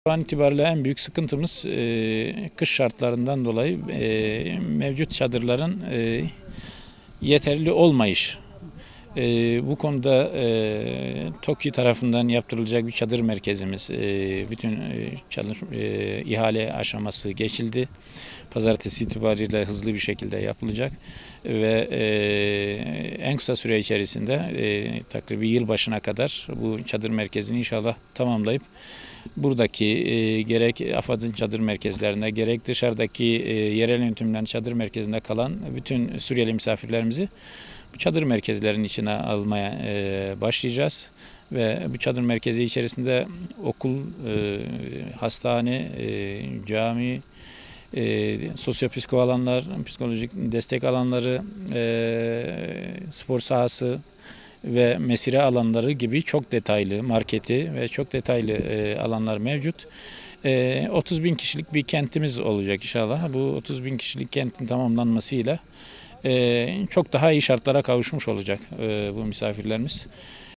Şu an itibariyle en büyük sıkıntımız kış şartlarından dolayı mevcut çadırların yeterli olmayış. Bu konuda TOKİ tarafından yaptırılacak bir çadır merkezimiz, bütün ihale aşaması geçildi. Pazartesi itibariyle hızlı bir şekilde yapılacak ve en kısa süre içerisinde takribi yılbaşına kadar bu çadır merkezini inşallah tamamlayıp buradaki gerek AFAD'ın çadır merkezlerine gerek dışarıdaki yerel yönetimlerin çadır merkezinde kalan bütün Suriyeli misafirlerimizi bu çadır merkezlerinin içine almaya başlayacağız. Ve bu çadır merkezi içerisinde okul, hastane, cami, sosyopsiko alanlar, psikolojik destek alanları, spor sahası ve mesire alanları gibi çok detaylı marketi ve çok detaylı alanlar mevcut. 30 bin kişilik bir kentimiz olacak inşallah. Bu 30 bin kişilik kentin tamamlanmasıyla çok daha iyi şartlara kavuşmuş olacak bu misafirlerimiz.